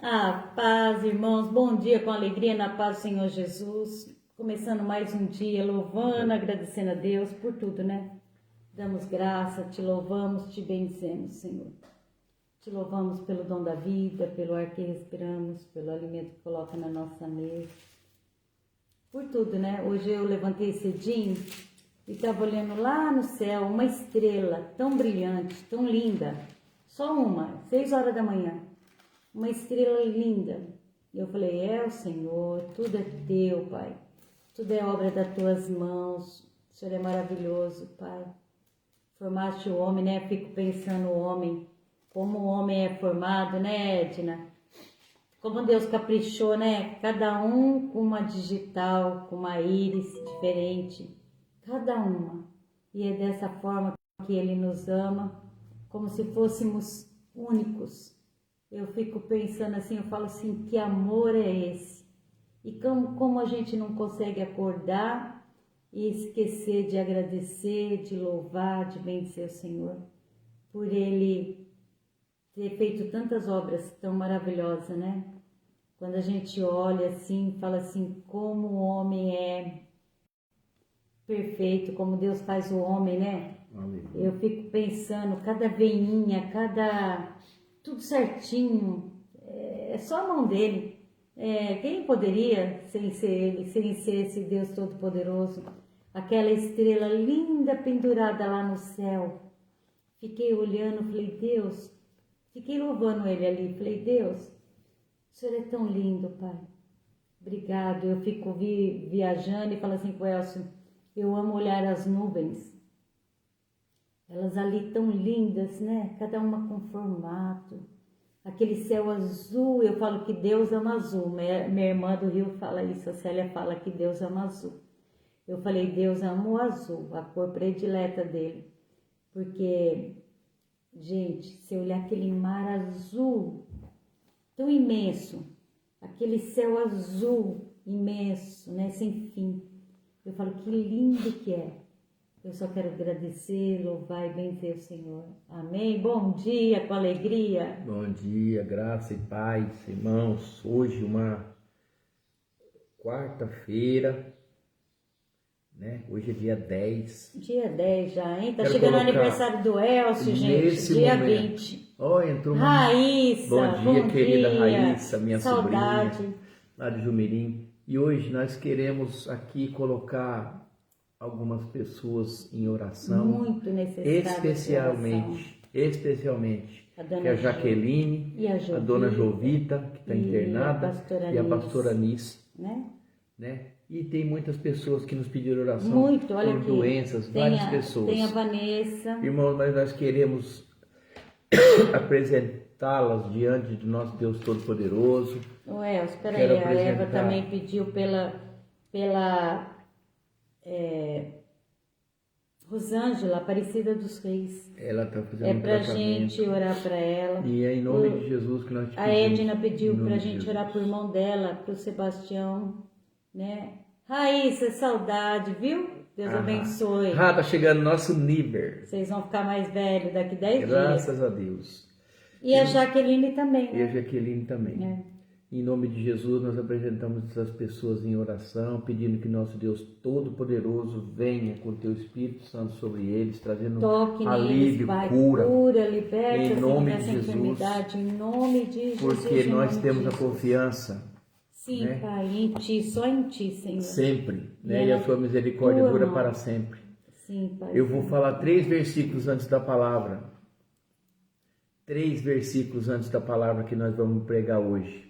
A paz, irmãos, bom dia com alegria na paz do Senhor Jesus. Começando mais um dia, louvando, agradecendo a Deus por tudo, né? Damos graça, te louvamos, te bendizemos, Senhor. Te louvamos pelo dom da vida, pelo ar que respiramos, pelo alimento que coloca na nossa mesa. Por tudo, né? Hoje eu levantei cedinho e estava olhando lá no céu uma estrela tão brilhante, tão linda. Só uma, 6 horas da manhã. Uma estrela linda. E eu falei, é o Senhor, tudo é teu, Pai. Tudo é obra das tuas mãos. O Senhor é maravilhoso, Pai. Formaste o homem, né? Fico pensando o homem, como o homem é formado, né, Edna? Como Deus caprichou, né? Cada um com uma digital, com uma íris diferente. Cada uma. E é dessa forma que Ele nos ama, como se fôssemos únicos. Eu fico pensando assim, eu falo assim, que amor é esse? E como a gente não consegue acordar e esquecer de agradecer, de louvar, de bendizer o Senhor, por Ele ter feito tantas obras tão maravilhosas, né? Quando a gente olha assim, fala assim, como o homem é perfeito, como Deus faz o homem, né? Amém. Eu fico pensando, cada veinha, tudo certinho, é só a mão dele. Quem poderia, sem ser ele, sem ser esse Deus Todo-Poderoso, aquela estrela linda pendurada lá no céu. Fiquei olhando, falei, Deus, fiquei louvando ele ali, falei, Deus, o Senhor é tão lindo, Pai. Obrigado. Eu fico viajando e falo assim com o Elcio, eu amo olhar as nuvens. Elas ali tão lindas, né? Cada uma com formato. Aquele céu azul, eu falo que Deus ama azul. Minha irmã do Rio fala isso, a Célia fala que Deus ama azul. Eu falei, Deus ama o azul, a cor predileta dele. Porque, gente, se olhar aquele mar azul, tão imenso, aquele céu azul imenso, né? Sem fim. Eu falo, que lindo que é. Eu só quero agradecer, louvar e benzer o Senhor. Amém? Bom dia, com alegria. Bom dia, graça e paz, irmãos. Hoje uma quarta-feira, né? Hoje é dia 10. Dia 10 já, hein? Tá Quero chegando o colocar aniversário do Elcio, gente. nesse Dia momento. 20. Ó, entrou uma... Raíssa, Bom dia, querida dia. Raíssa, minha Saudade. sobrinha, lá de Jumirim. E hoje nós queremos aqui colocar algumas pessoas em oração. Muito necessário. Especialmente, A dona que é a Jaqueline, e a dona Jovita, que está internada, e a pastora Nice, né? E tem muitas pessoas que nos pediram oração Muito, olha por aqui. doenças, várias pessoas. Tem a Vanessa. Irmãos, mas nós queremos apresentá-las diante do nosso Deus Todo-Poderoso. Ué, espera aí, a Eva também pediu pela Rosângela, Aparecida dos Reis. Ela está fazendo um pra gente orar para ela. E é em nome de Jesus que nós te pedimos. A Edna pediu para a gente orar pro irmão dela, pro Sebastião, né? Raíssa, saudade, viu? Deus abençoe. Tá chegando nosso nível. Vocês vão ficar mais velhos daqui 10 dias. Graças a Deus. E a Jaqueline também, né? E a Jaqueline também. Em nome de Jesus, nós apresentamos essas pessoas em oração, pedindo que nosso Deus Todo-Poderoso venha com o teu Espírito Santo sobre eles, trazendo alívio, cura, liberta em nome de dessa Jesus, enfermidade, em nome de Jesus. Porque nós temos a confiança. Sim, né? Pai, em Ti, só em Ti, Senhor. Sempre, né? E a Sua misericórdia dura para sempre. Sim, Pai. Eu vou falar 3 versículos antes da palavra. 3 versículos antes da palavra que nós vamos pregar hoje.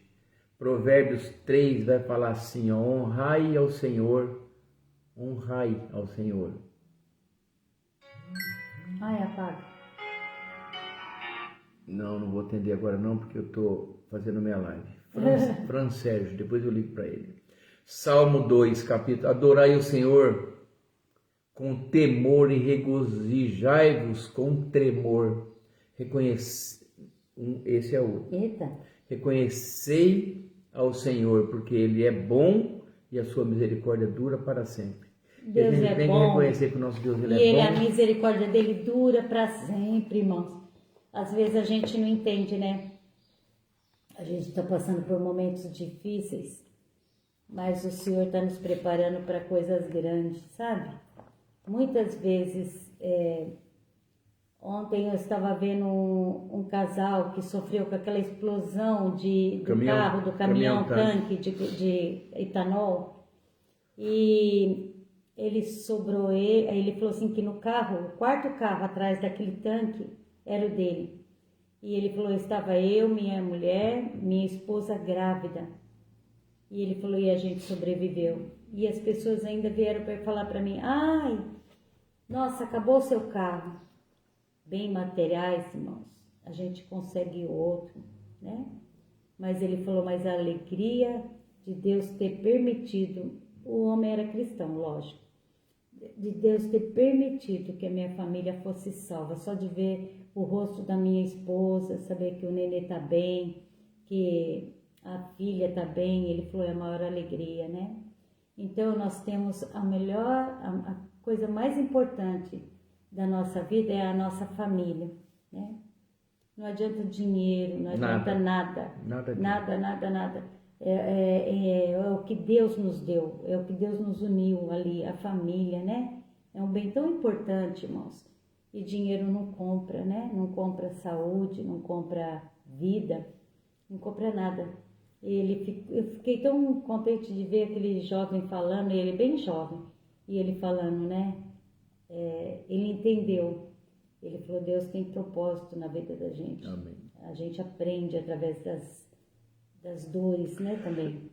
Provérbios 3 vai falar assim, ó, honrai ao Senhor. Ai, apaga. Não vou atender agora não, porque eu estou fazendo minha live. Fran Sérgio, depois eu ligo para ele. Salmo 2, capítulo, adorai o Senhor com temor e regozijai-vos com tremor. Esse é o. Eita. Reconhecei ao Senhor, porque Ele é bom e a sua misericórdia dura para sempre. Deus a gente tem que reconhecer que o nosso Deus ele é bom. A misericórdia dele dura para sempre, irmãos. Às vezes a gente não entende, né? A gente está passando por momentos difíceis, mas o Senhor está nos preparando para coisas grandes, sabe? Muitas vezes, ontem eu estava vendo um casal que sofreu com aquela explosão do caminhão tanque de etanol, e ele falou assim que no carro, o quarto carro atrás daquele tanque era o dele. E ele falou, estava eu, minha mulher, minha esposa grávida. E ele falou, e a gente sobreviveu. E as pessoas ainda vieram para falar para mim, ai, nossa, acabou o seu carro. Bem materiais, irmãos, a gente consegue outro, né? Mas ele falou, mas a alegria de Deus ter permitido, o homem era cristão, lógico, de Deus ter permitido que a minha família fosse salva, só de ver o rosto da minha esposa, saber que o nenê tá bem, que a filha tá bem, ele falou, é a maior alegria, né? Então nós temos a coisa mais importante da nossa vida é a nossa família, né? Não adianta dinheiro, não adianta nada. É o que Deus nos deu, é o que Deus nos uniu ali, a família, né? É um bem tão importante, irmãos. E dinheiro não compra, né? Não compra saúde, não compra vida, não compra nada. Eu fiquei tão contente de ver aquele jovem falando, ele bem jovem, e ele falando, né? Ele entendeu. Ele falou, Deus tem propósito na vida da gente. Amém. A gente aprende através das dores, né, também.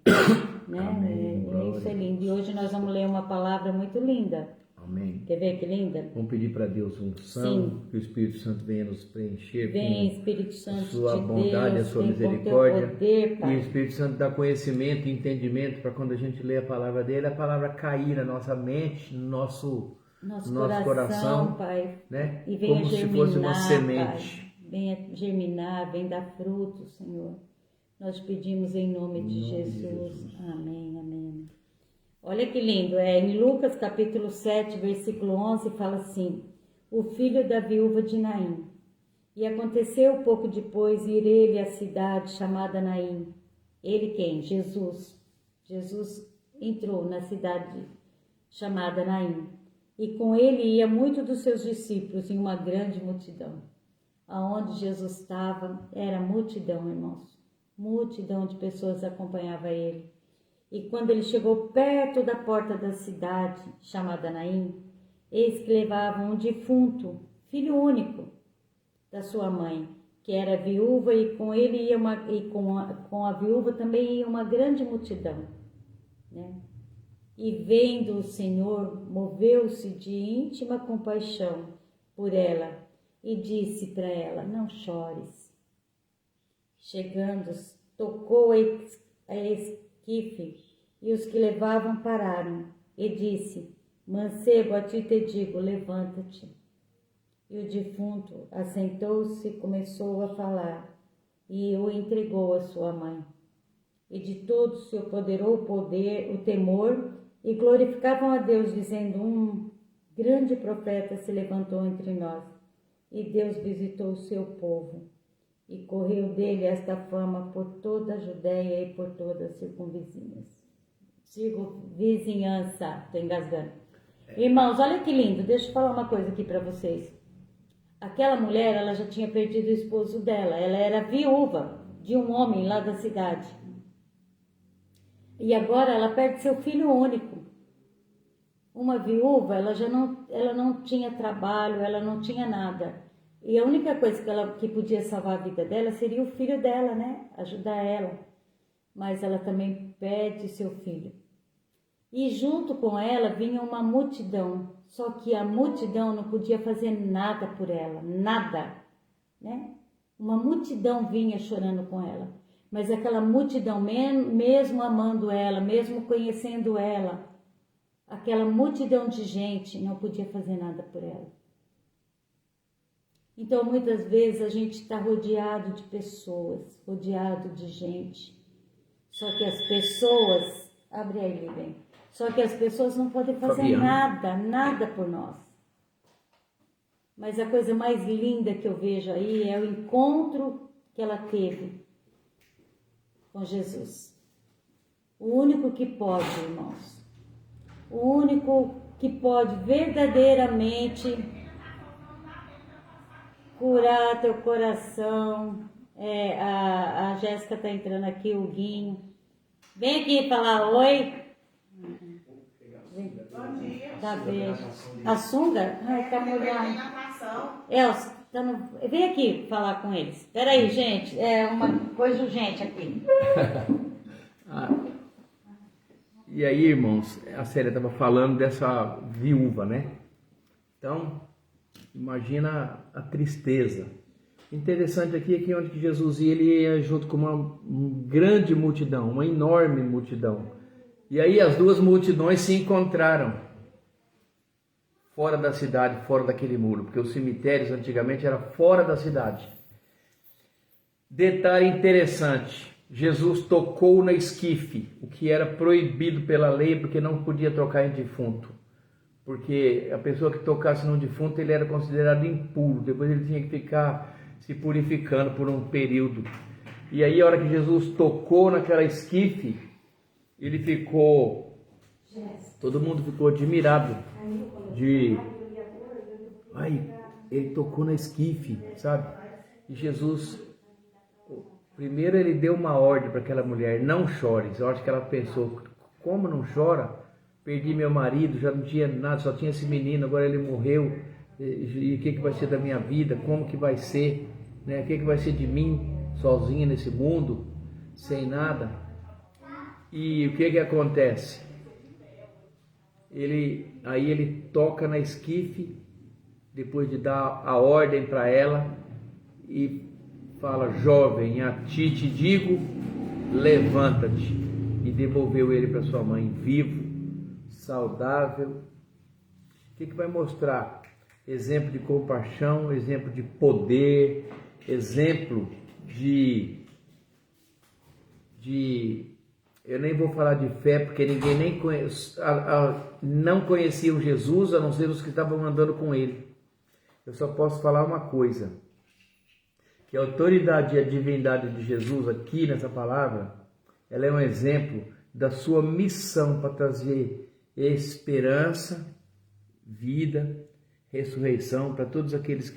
Né? Amém. Isso é lindo. E hoje nós vamos ler uma palavra muito linda. Amém. Quer ver que linda? Vamos pedir para Deus unção, que o Espírito Santo venha nos preencher Vem, com Espírito Santo a sua de bondade, Deus, a sua vem com teu misericórdia. poder, Pai. E o Espírito Santo dá conhecimento e entendimento para quando a gente lê a palavra dele, a palavra cair na nossa mente, no nosso coração, Pai, né? e venha como germinar, se fosse uma semente. Pai. Venha germinar, venha dar fruto, Senhor. Nós pedimos em nome de Jesus. Amém, amém. Olha que lindo, em Lucas capítulo 7, versículo 11, fala assim, o filho da viúva de Naim. E aconteceu pouco depois ir ele à cidade chamada Naim. Ele quem? Jesus. Jesus entrou na cidade chamada Naim. E com ele ia muito dos seus discípulos em uma grande multidão. Aonde Jesus estava, era multidão, irmãos. Multidão de pessoas acompanhava ele. E quando ele chegou perto da porta da cidade, chamada Naim, eis que levavam um defunto, filho único da sua mãe, que era viúva, e com ele ia com a viúva também ia uma grande multidão, né? E vendo o Senhor, moveu-se de íntima compaixão por ela e disse para ela, não chores. Chegando, tocou a esquife e os que levavam pararam e disse, mancebo, a ti te digo, levanta-te. E o defunto assentou-se e começou a falar e o entregou à sua mãe. E de todos se apoderou o temor e glorificavam a Deus, dizendo, um grande profeta se levantou entre nós, e Deus visitou o seu povo, e correu dele esta fama por toda a Judéia e por toda a vizinhança. Estou engasgando. Irmãos, olha que lindo, deixa eu falar uma coisa aqui para vocês. Aquela mulher, ela já tinha perdido o esposo dela, ela era viúva de um homem lá da cidade. E agora ela perde seu filho único. Uma viúva, ela não tinha trabalho, ela não tinha nada. E a única coisa que podia salvar a vida dela seria o filho dela, né? Ajudar ela. Mas ela também perde seu filho. E junto com ela vinha uma multidão. Só que a multidão não podia fazer nada por ela, nada, né? Uma multidão vinha chorando com ela. Mas aquela multidão, mesmo amando ela, mesmo conhecendo ela, aquela multidão de gente não podia fazer nada por ela. Então, muitas vezes a gente está rodeado de pessoas, rodeado de gente. Só que as pessoas, abre aí, bem. Só que as pessoas não podem fazer nada por nós. Mas a coisa mais linda que eu vejo aí é o encontro que ela teve com Jesus. O único que pode, irmãos. O único que pode verdadeiramente curar teu coração. A Jéssica está entrando aqui, o Guinho. Vem aqui falar oi. Bom dia. Dá beijo. A sunga? Ai, tá molhando. Elsa, vem aqui falar com eles. Espera aí, gente. É uma coisa urgente aqui. E aí, irmãos, a Célia estava falando dessa viúva, né? Então, imagina a tristeza. Interessante aqui é que onde Jesus ia, ele ia junto com uma grande multidão, uma enorme multidão. E aí as duas multidões se encontraram fora da cidade, fora daquele muro, porque os cemitérios antigamente eram fora da cidade. Detalhe interessante, Jesus tocou na esquife, o que era proibido pela lei, porque não podia tocar em defunto. Porque a pessoa que tocasse num defunto, ele era considerado impuro, depois ele tinha que ficar se purificando por um período. E aí a hora que Jesus tocou naquela esquife, ele ficou, todo mundo ficou admirado ele tocou na esquife, sabe? E Jesus, primeiro ele deu uma ordem para aquela mulher, não chores. Eu acho que ela pensou, como não chora? Perdi meu marido, já não tinha nada, só tinha esse menino, agora ele morreu, e o que vai ser da minha vida? Como que vai ser? Né? O que vai ser de mim, sozinha nesse mundo, sem nada? E o que acontece? Aí ele toca na esquife, depois de dar a ordem para ela, e fala, jovem, a ti te digo, levanta-te. E devolveu ele para sua mãe vivo, saudável. O que vai mostrar? Exemplo de compaixão, exemplo de poder, exemplo de eu nem vou falar de fé, porque ninguém nem não conhecia o Jesus, a não ser os que estavam andando com ele. Eu só posso falar uma coisa, que a autoridade e a divindade de Jesus aqui nessa palavra, ela é um exemplo da sua missão para trazer esperança, vida, ressurreição para todos aqueles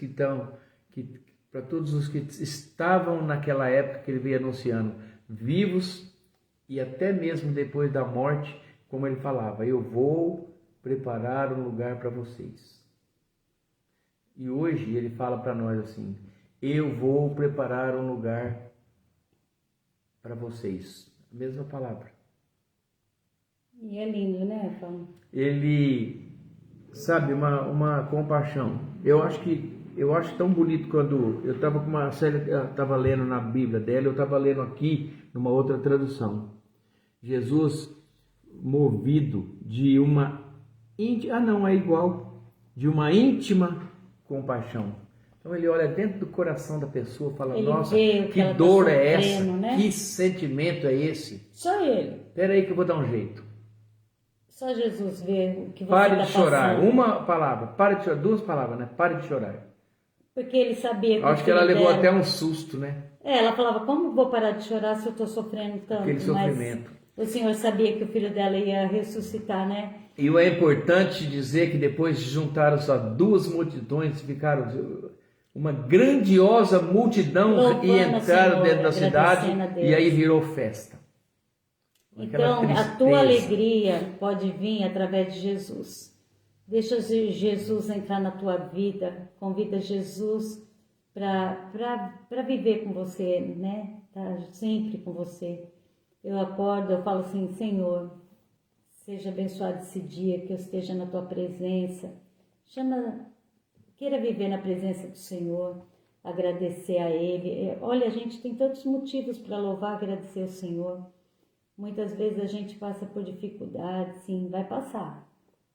para todos os que estavam naquela época que ele veio anunciando, vivos e até mesmo depois da morte, como ele falava, eu vou preparar um lugar para vocês. E hoje ele fala para nós assim, eu vou preparar um lugar para vocês. A mesma palavra. E é lindo, né, Paulo? Ele, sabe, uma compaixão. Eu acho tão bonito quando eu estava com uma série, estava lendo na Bíblia dela, eu estava lendo aqui numa outra tradução. Jesus movido de uma de uma íntima compaixão. Então ele olha dentro do coração da pessoa, fala, nossa, que dor é essa? Né? Que sentimento é esse? Só ele. Espera aí que eu vou dar um jeito. Só Jesus vê o que você Pare está de chorar. passando. Uma palavra, pare de chorar, duas palavras, né? Pare de chorar. Porque ele sabia que acho que ela levou até um susto, né? Ela falava, como vou parar de chorar se eu estou sofrendo tanto? Aquele sofrimento. Mas o Senhor sabia que o filho dela ia ressuscitar, né? E é importante dizer que depois de juntaram só duas multidões, ficaram uma grandiosa multidão e entraram dentro da cidade e aí virou festa. Então, a tua alegria pode vir através de Jesus. Deixa Jesus entrar na tua vida, convida Jesus para viver com você, né? Tá sempre com você. Eu acordo, eu falo assim, Senhor, seja abençoado esse dia, que eu esteja na tua presença. Queira viver na presença do Senhor, agradecer a Ele. Olha, a gente tem tantos motivos para louvar, agradecer ao Senhor. Muitas vezes a gente passa por dificuldades, sim, vai passar.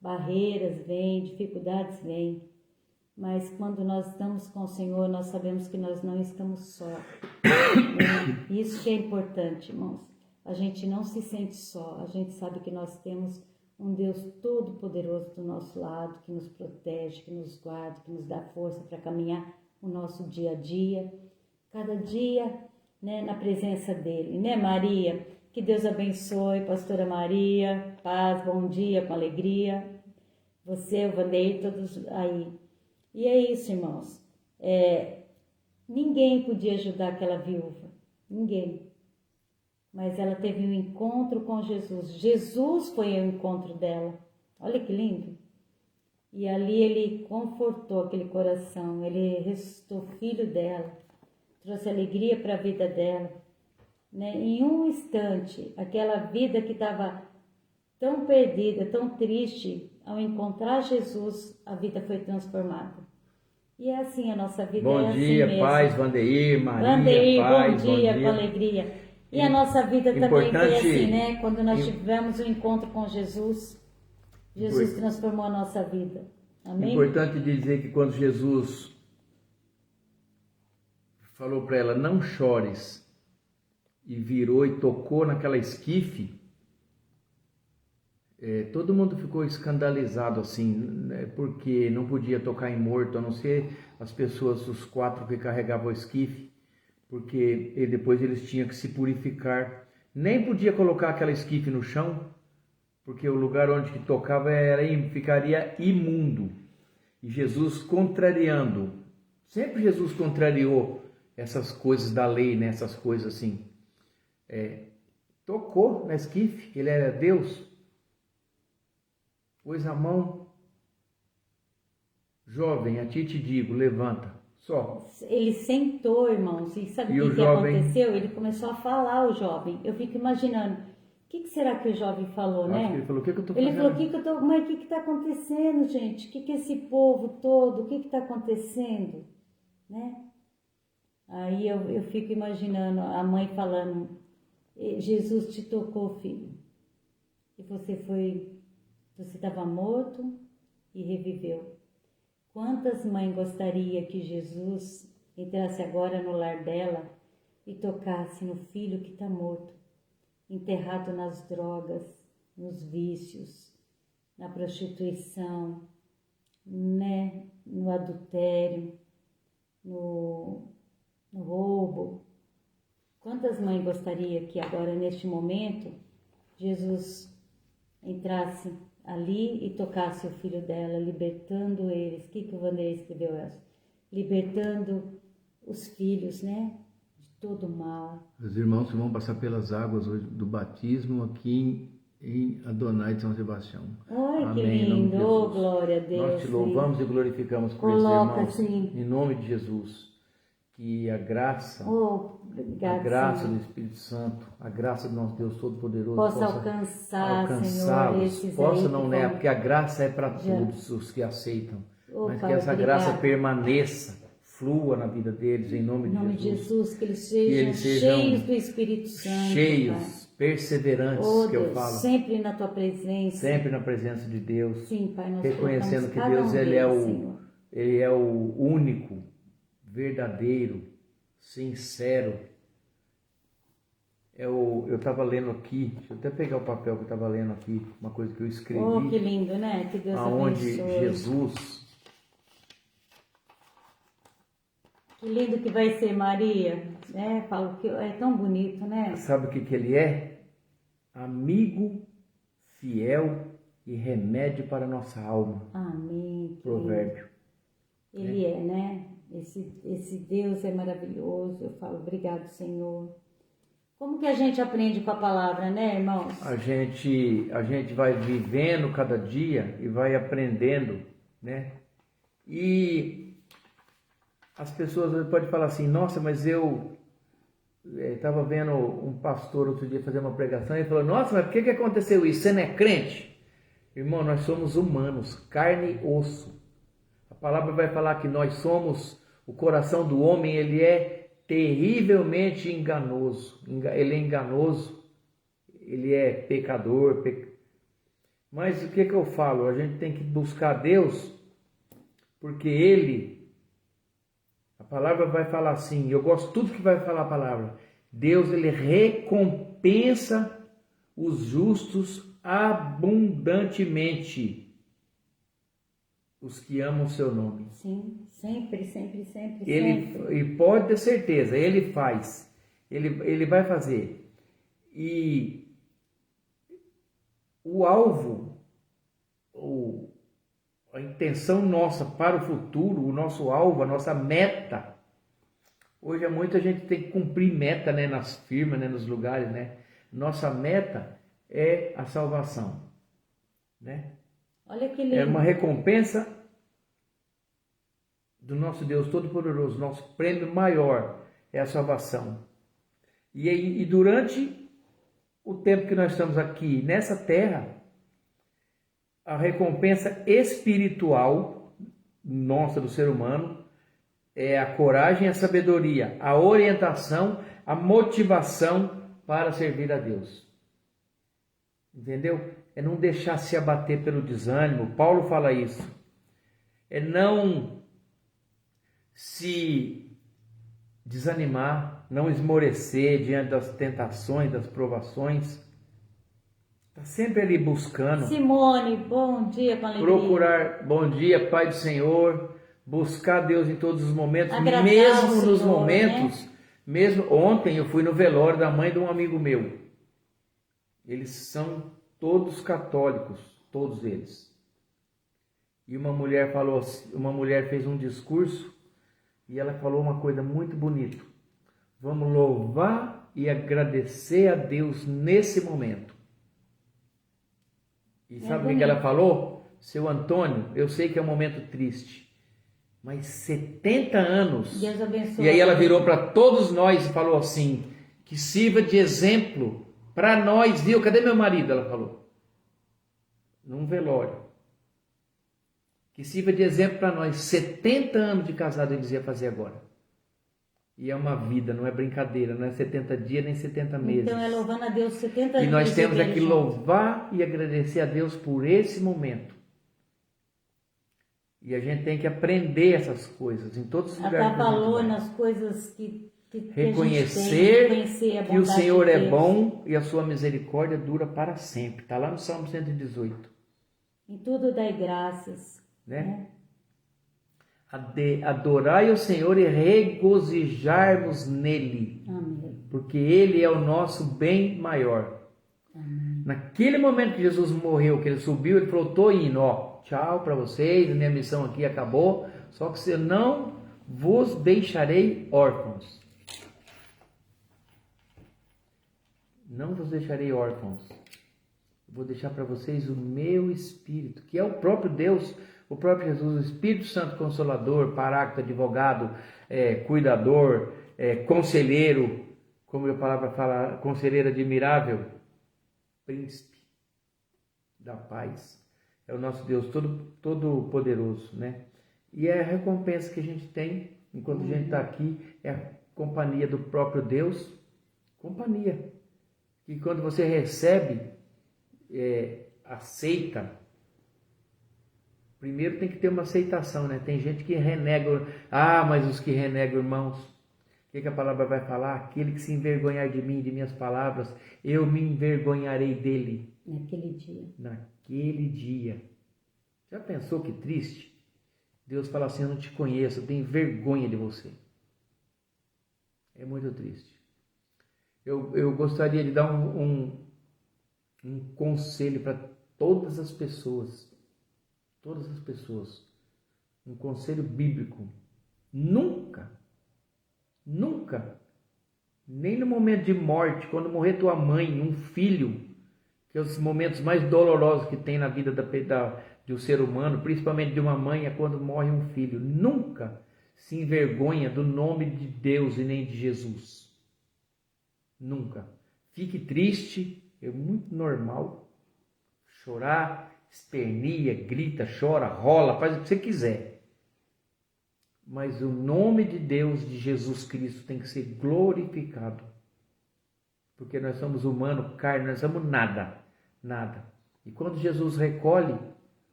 Barreiras vêm, dificuldades vêm. Mas quando nós estamos com o Senhor, nós sabemos que nós não estamos só. Isso que é importante, irmãos. A gente não se sente só. A gente sabe que nós temos um Deus todo-poderoso do nosso lado, que nos protege, que nos guarda, que nos dá força para caminhar o nosso dia a dia. Cada dia né, na presença dele, né, Maria? Que Deus abençoe, pastora Maria, paz, bom dia, com alegria. Você, o Vandeir, todos aí. E é isso, irmãos. Ninguém podia ajudar aquela viúva, ninguém. Mas ela teve um encontro com Jesus. Jesus foi ao encontro dela. Olha que lindo. E ali ele confortou aquele coração, ele ressuscitou o filho dela, trouxe alegria para a vida dela. Né? Em um instante, aquela vida que estava tão perdida, tão triste, ao encontrar Jesus, a vida foi transformada. E é assim, a nossa vida Bom é assim dia, mesmo. paz, Vandeir, Maria, Vandeir, paz, bom dia, com alegria. E a nossa vida também foi assim, né? Quando nós tivemos um encontro com Jesus, Jesus transformou a nossa vida. Amém? Importante dizer que quando Jesus falou para ela, não chores, e virou e tocou naquela esquife, todo mundo ficou escandalizado assim, né, porque não podia tocar em morto, a não ser as pessoas, os 4 que carregavam o esquife, porque depois eles tinham que se purificar. Nem podia colocar aquela esquife no chão, porque o lugar onde que tocava ficaria imundo. E Jesus contrariando, sempre Jesus contrariou essas coisas da lei, né, essas coisas assim. Tocou na esquife, ele era Deus, pôs a mão, jovem, a ti te digo, levanta, só. Ele sentou, irmãos, e sabe o que aconteceu? Ele começou a falar, o jovem. Eu fico imaginando, o que será que o jovem falou, né? Acho que ele falou, o que eu tô fazendo? Ele falou, mas o que está acontecendo, gente? O que esse povo todo, o que está acontecendo? Né? Aí eu fico imaginando a mãe falando, Jesus te tocou, filho. E você estava morto e reviveu. Quantas mães gostaria que Jesus entrasse agora no lar dela e tocasse no filho que está morto, enterrado nas drogas, nos vícios, na prostituição, né? No adultério, no roubo. Quantas mães gostaria que agora, neste momento, Jesus entrasse ali e tocasse o filho dela, libertando eles? O que o Vandeir escreveu essa? Libertando os filhos, né? De todo mal. Os irmãos que vão passar pelas águas hoje do batismo aqui em Adonai de São Sebastião. Ai, amém, que lindo, oh, glória a Deus. Nós te louvamos e glorificamos por esses irmãos, assim. em nome de Jesus. Que a graça, obrigado, a graça Senhor, do Espírito Santo, a graça do nosso Deus Todo-Poderoso possa alcançar, Senhor, esses possa aí não, né? Porque a graça é para todos os que aceitam, mas Pai, que essa obrigado. graça permaneça, flua na vida deles, em nome de Jesus. Que eles sejam cheios do Espírito Santo, cheios, Pai. Perseverantes, que Deus, eu falo. Sempre na tua presença. Sempre na presença de Deus. Sim, Pai, nós reconhecendo que Deus ele é o único, verdadeiro, sincero. Eu estava lendo aqui, deixa eu até pegar o papel que eu estava lendo aqui, uma coisa que eu escrevi. Oh, que lindo, né? Que Deus abençoe. Aonde Jesus... Que lindo que vai ser Maria, né? Falo que é tão bonito, né? Sabe o que ele é? Amigo, fiel e remédio para a nossa alma. Amém. Provérbio. Ele é, né? Esse Deus é maravilhoso. Eu falo, obrigado, Senhor. Como que a gente aprende com a palavra, né, irmãos? A gente vai vivendo cada dia e vai aprendendo, né? E as pessoas podem falar assim, nossa, mas eu estava vendo um pastor outro dia fazer uma pregação e ele falou, nossa, mas por que aconteceu isso? Você não é crente? Irmão, nós somos humanos, carne e osso. A palavra vai falar que nós somos, o coração do homem, ele é terrivelmente enganoso. Ele é enganoso, ele é pecador. Mas o que eu falo? A gente tem que buscar Deus, porque Ele, a palavra vai falar assim, eu gosto de tudo que vai falar a palavra. Deus, ele recompensa os justos abundantemente. Os que amam o seu nome. Sim, sempre. E pode ter certeza, ele faz. Ele vai fazer. E o alvo, a intenção nossa para o futuro, o nosso alvo, a nossa meta. Hoje muita gente tem que cumprir meta, né, nas firmas, né, nos lugares, né? Nossa meta é a salvação, né? Olha que lindo. É uma recompensa do nosso Deus Todo-Poderoso. Nosso prêmio maior é a salvação. E durante o tempo que nós estamos aqui nessa terra, a recompensa espiritual nossa, do ser humano, é a coragem, a sabedoria, a orientação, a motivação para servir a Deus. Entendeu? É não deixar se abater pelo desânimo. Paulo fala isso. É não se desanimar, não esmorecer diante das tentações, das provações. Está sempre ali buscando. Simone, bom dia com alegria. Procurar, bom dia, Pai do Senhor. Buscar Deus em todos os momentos, Agradar mesmo ao nos Senhor, momentos. né? Mesmo ontem eu fui no velório da mãe de um amigo meu. Eles são todos católicos, todos eles. E uma mulher fez um discurso e ela falou uma coisa muito bonita. Vamos louvar e agradecer a Deus nesse momento. E sabe o que ela falou? Seu Antônio, eu sei que é um momento triste, mas 70 anos. Deus abençoe. E aí ela virou para todos nós e falou assim, que sirva de exemplo para nós, viu? Cadê meu marido? Ela falou. Num velório. Que sirva de exemplo para nós. 70 anos de casado eles iam fazer agora. E é uma vida, não é brincadeira, não é 70 dias nem 70 meses. Então é louvando a Deus 70 dias. E nós temos que louvar e agradecer a Deus por esse momento. E a gente tem que aprender essas coisas em todos os lugares. Dar valor nas coisas que reconhecer a gente tem, que o Senhor é bom e a sua misericórdia dura para sempre. Está lá no Salmo 118. Em tudo dai graças. Né? Adorai o Senhor e regozijarmos nele. Amém. Porque ele é o nosso bem maior. Amém. Naquele momento que Jesus morreu, que ele subiu, ele falou, estou indo, ó, tchau para vocês, minha missão aqui acabou, só que eu não vos deixarei órfãos. Não vos deixarei órfãos. Vou deixar para vocês o meu Espírito, que é o próprio Deus, o próprio Jesus, o Espírito Santo Consolador, Paráclito, advogado, cuidador, conselheiro, como a palavra fala, conselheiro admirável, príncipe da paz. É o nosso Deus todo poderoso, né? E é a recompensa que a gente tem enquanto a gente está aqui, é a companhia do próprio Deus, companhia. E quando você recebe, aceita, primeiro tem que ter uma aceitação, né? Tem gente que renega, mas os que renegam, irmãos, o que a palavra vai falar? Aquele que se envergonhar de mim, de minhas palavras, eu me envergonharei dele. Naquele dia. Naquele dia. Já pensou que triste? Deus fala assim, eu não te conheço, eu tenho vergonha de você. É muito triste. Eu gostaria de dar um conselho para todas as pessoas, um conselho bíblico. Nunca, nem no momento de morte, quando morrer tua mãe, um filho, que é os momentos mais dolorosos que tem na vida de um ser humano, principalmente de uma mãe, é quando morre um filho. Nunca se envergonha do nome de Deus e nem de Jesus. Nunca. Fique triste, é muito normal. Chorar, esperneia, grita, chora, rola, faz o que você quiser. Mas o nome de Deus, de Jesus Cristo, tem que ser glorificado. Porque nós somos humanos, carne, nós somos nada. E quando Jesus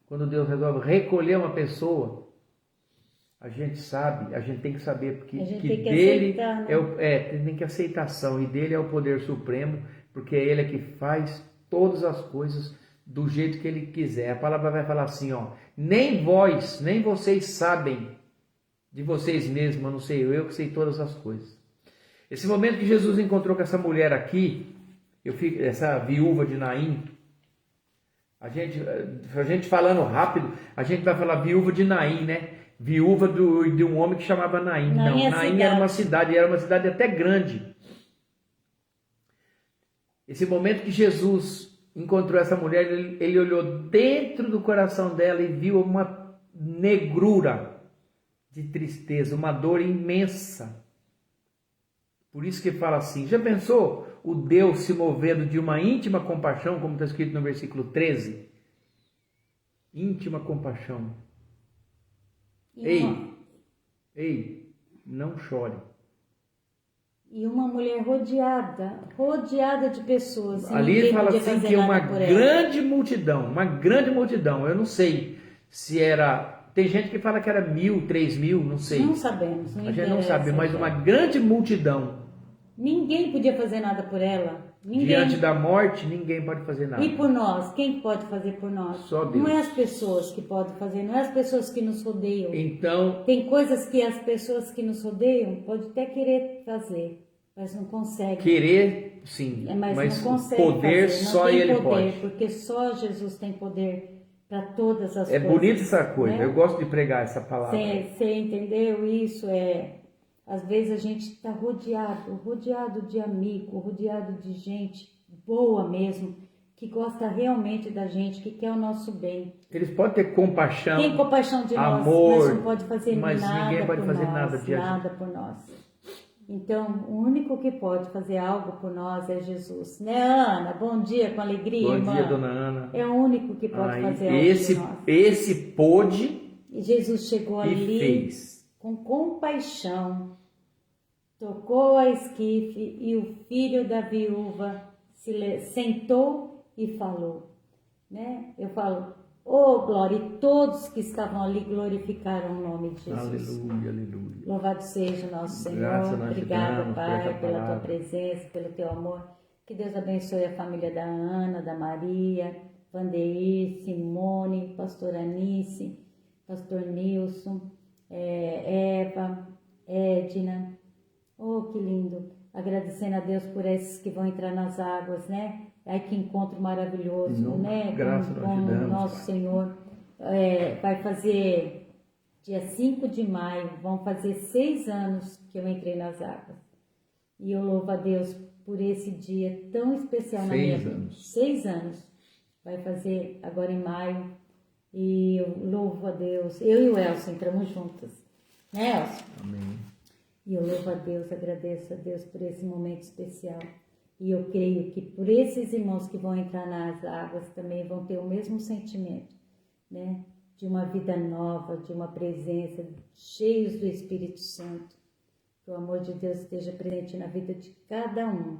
quando Deus resolve recolher uma pessoa, a gente tem que saber que dele aceitar, né? tem que aceitação, e dele é o poder supremo, porque é ele que faz todas as coisas do jeito que ele quiser. A palavra vai falar assim, nem vocês sabem de vocês mesmos, a não sei eu que sei todas as coisas. Esse momento que Jesus encontrou com essa mulher aqui, essa viúva de Naim, a gente falando rápido, a gente vai falar viúva de Naim, né? Viúva de um homem que chamava Naim. Naim Não, Naim era uma cidade até grande. Esse momento que Jesus encontrou essa mulher, ele olhou dentro do coração dela e viu uma negrura de tristeza, uma dor imensa. Por isso que fala assim, já pensou o Deus se movendo de uma íntima compaixão, como está escrito no versículo 13? Íntima compaixão. Ei, não chore. E uma mulher rodeada de pessoas. Ali fala assim que uma grande multidão, eu não sei se era... Tem gente que fala que era 1.000, 3.000, não sei. Não sabemos. A gente não sabe, mas uma grande multidão. Ninguém podia fazer nada por ela. Ninguém. Diante da morte, ninguém pode fazer nada. E por nós? Quem pode fazer por nós? Só Deus. Não é as pessoas que podem fazer, não é as pessoas que nos rodeiam. Então... Tem coisas que as pessoas que nos rodeiam podem até querer fazer, mas não conseguem. Querer, sim, mas não conseguem poder fazer. Não só tem Ele poder, pode. Porque só Jesus tem poder para todas as coisas. É bonita essa coisa, né? Eu gosto de pregar essa palavra. Você entendeu isso? Às vezes a gente está rodeado de amigo, rodeado de gente boa mesmo, que gosta realmente da gente, que quer o nosso bem. Eles podem ter compaixão, tem compaixão de amor, nós, mas não pode fazer mas nada ninguém pode por fazer nós, nada por nós. Então, o único que pode fazer algo por nós é Jesus. Né, Ana? Bom dia, com alegria, irmã. Bom dia, dona Ana. É o único que pode fazer algo por nós. Esse pôde e Jesus chegou e ali fez. Com compaixão, tocou a esquife e o filho da viúva se sentou e falou. Né? Eu falo, glória, e todos que estavam ali glorificaram o nome de Jesus. Aleluia, aleluia. Louvado seja o nosso Senhor. Obrigada, Pai, pela tua presença, pelo teu amor. Que Deus abençoe a família da Ana, da Maria, Vandeir, Simone, Pastor Anice, Pastor Nilson, Eva, Edna. Oh, que lindo. Agradecendo a Deus por esses que vão entrar nas águas, né? Ai, que encontro maravilhoso, né? Com o nosso Senhor. Vai fazer dia 5 de maio, vão fazer 6 anos que eu entrei nas águas. E eu louvo a Deus por esse dia tão especial na minha vida. 6 anos. Vai fazer agora em maio. E eu louvo a Deus. Eu e o Elson entramos juntas. Né, Elson? Amém. E eu louvo a Deus, agradeço a Deus por esse momento especial. E eu creio que por esses irmãos que vão entrar nas águas também vão ter o mesmo sentimento, né? De uma vida nova, de uma presença, cheios do Espírito Santo. Que o amor de Deus esteja presente na vida de cada um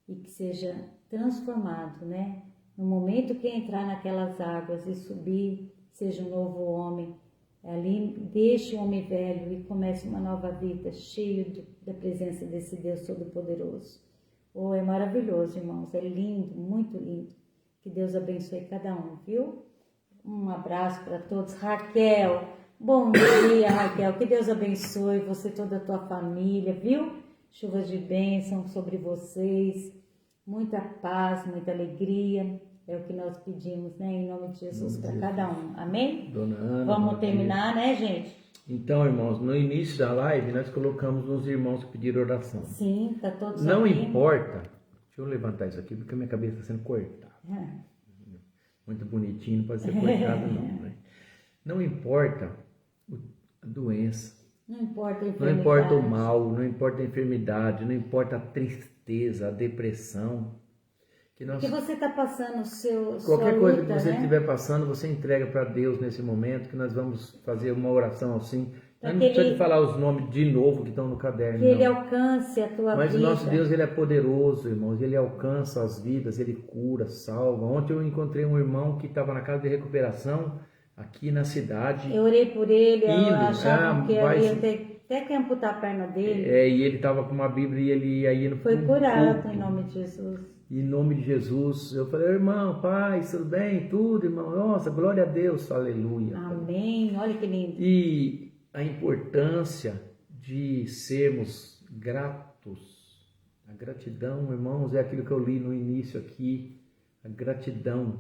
e que seja transformado, né? No momento que entrar naquelas águas e subir, seja um novo homem. Ali deixe o homem velho e comece uma nova vida, cheio da presença desse Deus Todo-Poderoso. Oh, é maravilhoso, irmãos, é lindo, muito lindo. Que Deus abençoe cada um, viu? Um abraço para todos. Raquel, bom dia, Raquel, que Deus abençoe você e toda a tua família, viu? Chuvas de bênção sobre vocês, muita paz, muita alegria. É o que nós pedimos, né? Em nome de Jesus, para cada um. Amém? Dona Ana, vamos terminar, né, gente? Então, irmãos, no início da live, nós colocamos uns irmãos que pediram oração. Sim, tá todos Não aqui. Importa. Deixa eu levantar isso aqui, porque minha cabeça está sendo cortada. Muito bonitinho, não pode ser cortado, não. Né? Não importa a doença. Não importa a enfermidade. Não importa o mal, não importa a enfermidade, não importa a tristeza, a depressão. Que você está passando qualquer coisa luta, que você né? estiver passando, você entrega para Deus nesse momento, que nós vamos fazer uma oração assim. Não Ele, precisa de falar os nomes de novo que estão no caderno. Que Ele alcance a tua vida. Mas o nosso Deus, Ele é poderoso, irmãos. Ele alcança as vidas, Ele cura, salva. Ontem eu encontrei um irmão que estava na casa de recuperação, aqui na cidade. Eu orei por ele, eu achava que ele ia ter até que amputar a perna dele. E ele estava com uma Bíblia e ele ia ir no Foi curado em nome de Jesus. Em nome de Jesus, eu falei, irmão, pai, tudo bem? Tudo, irmão? Nossa, glória a Deus, aleluia. Amém, olha que lindo. E a importância de sermos gratos A gratidão, irmãos, é aquilo que eu li no início aqui. A gratidão.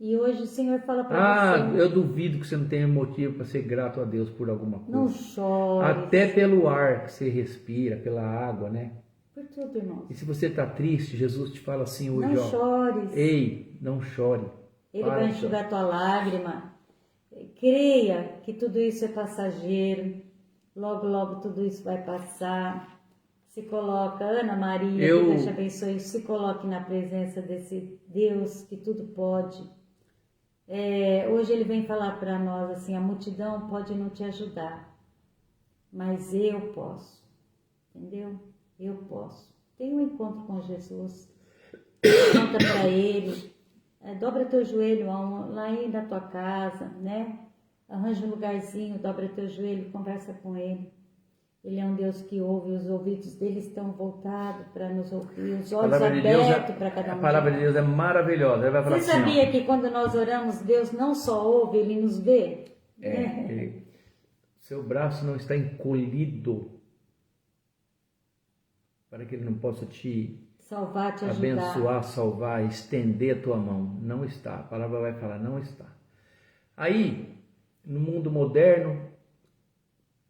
E hoje o Senhor fala para você. Eu duvido que você não tenha motivo para ser grato a Deus por alguma coisa. Não chore. Até pelo ar que você respira, pela água, né? Por tudo, irmãos. E se você está triste, Jesus te fala assim hoje, não chores. Ei, não chore. Ele vai enxugar tua lágrima. Creia que tudo isso é passageiro. Logo, logo tudo isso vai passar. Se coloca, Ana Maria, que Deus te abençoe, se coloque na presença desse Deus que tudo pode. Hoje ele vem falar para nós assim, a multidão pode não te ajudar, mas eu posso, entendeu? Eu posso. Tem um encontro com Jesus, conta para ele, dobra teu joelho lá aí na tua casa, né? Arranja um lugarzinho, dobra teu joelho, conversa com ele. Ele é um Deus que ouve, os ouvidos dele estão voltados para nos ouvir, os olhos abertos para cada um. A palavra de Deus é maravilhosa. Ele vai falar Você sabia que quando nós oramos, Deus não só ouve, Ele nos vê? Seu braço não está encolhido para que Ele não possa te salvar, te abençoar, salvar, estender a tua mão. Não está. A palavra vai falar, não está. Aí, no mundo moderno,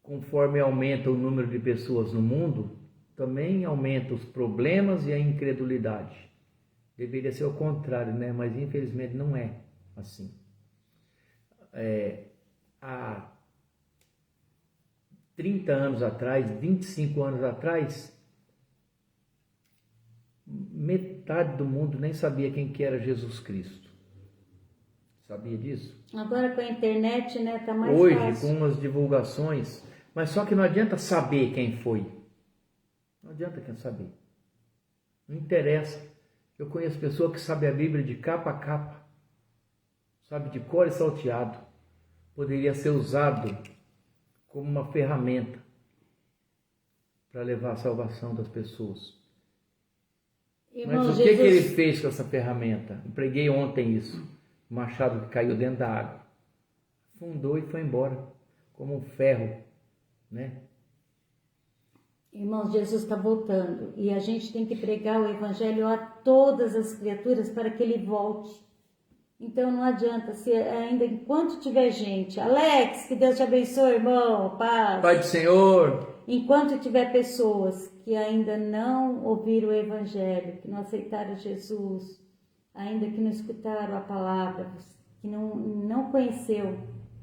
conforme aumenta o número de pessoas no mundo, também aumenta os problemas e a incredulidade. Deveria ser o contrário, né? Mas infelizmente não é assim. Há 30 anos atrás, 25 anos atrás, metade do mundo nem sabia quem que era Jesus Cristo. Sabia disso? Agora com a internet, né, tá mais fácil. Hoje, com as divulgações, mas só que não adianta saber quem foi. Não adianta quem saber. Não interessa. Eu conheço pessoas que sabem a Bíblia de capa a capa. Sabe de cor e salteado. Poderia ser usado como uma ferramenta para levar a salvação das pessoas. Irmão, mas o que ele fez com essa ferramenta? Eu preguei ontem isso. O machado que caiu dentro da água. Afundou e foi embora. Como um ferro, né? Irmãos, Jesus está voltando. E a gente tem que pregar o Evangelho a todas as criaturas para que ele volte. Então não adianta, se ainda enquanto tiver gente, Alex, que Deus te abençoe, irmão, paz. Pai do Senhor. Enquanto tiver pessoas que ainda não ouviram o Evangelho, que não aceitaram Jesus, ainda que não escutaram a palavra, que não conheceu,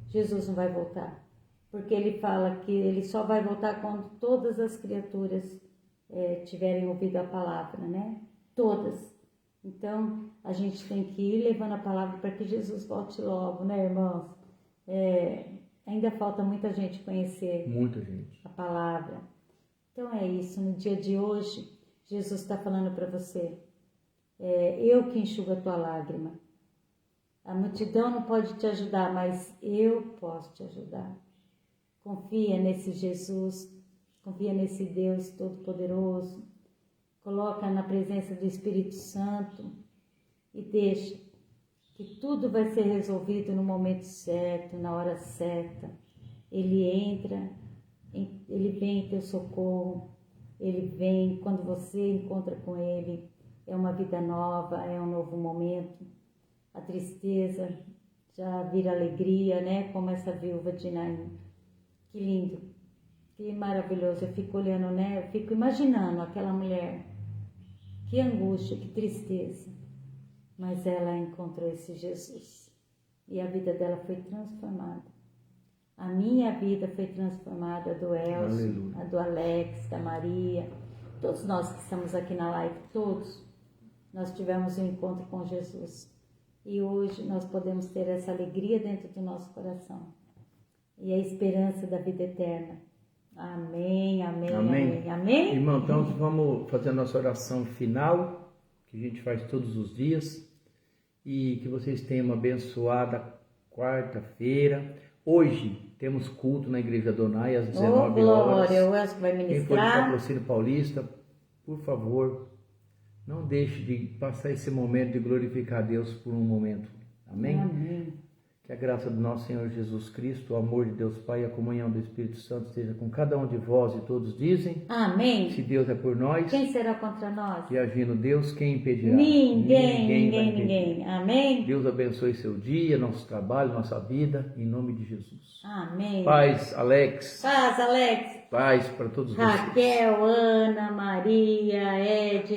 Jesus não vai voltar. Porque ele fala que ele só vai voltar quando todas as criaturas tiverem ouvido a palavra, né? Todas. Então, a gente tem que ir levando a palavra para que Jesus volte logo, né, irmãos? Ainda falta muita gente conhecer a palavra. Então é isso, no dia de hoje, Jesus está falando para você, eu que enxugo a tua lágrima. A multidão não pode te ajudar, mas eu posso te ajudar. Confia nesse Jesus, confia nesse Deus Todo-Poderoso. Coloca na presença do Espírito Santo e deixa que tudo vai ser resolvido no momento certo, na hora certa. Ele entra, ele vem em teu socorro, ele vem quando você encontra com ele. É uma vida nova, é um novo momento. A tristeza já vira alegria, né? Como essa viúva de Naim. Que lindo, que maravilhoso. Eu fico olhando, né? Eu fico imaginando aquela mulher. Que angústia, que tristeza. Mas ela encontrou esse Jesus. E a vida dela foi transformada. A minha vida foi transformada, a do Elcio, a do Alex, da Maria. Todos nós que estamos aqui na live, todos, nós tivemos um encontro com Jesus. E hoje nós podemos ter essa alegria dentro do nosso coração. E a esperança da vida eterna. Amém, amém, amém, amém. Irmão, então vamos fazer a nossa oração final, que a gente faz todos os dias. E que vocês tenham uma abençoada quarta-feira. Hoje temos culto na Igreja Adonai às 19 horas. Glória, o Elcio vai ministrar. Quem for de Patrocínio Paulista, por favor, não deixe de passar esse momento de glorificar a Deus por um momento. Amém? Amém. Que a graça do nosso Senhor Jesus Cristo, o amor de Deus Pai e a comunhão do Espírito Santo esteja com cada um de vós, e todos dizem: Amém. Se Deus é por nós, Quem será contra nós? e agindo Deus, quem impedirá? Ninguém. Amém. Deus abençoe seu dia, nosso trabalho, nossa vida, em nome de Jesus. Amém. Paz, Alex. Paz, Alex. Paz para todos vocês. Raquel, Ana, Maria, Ed.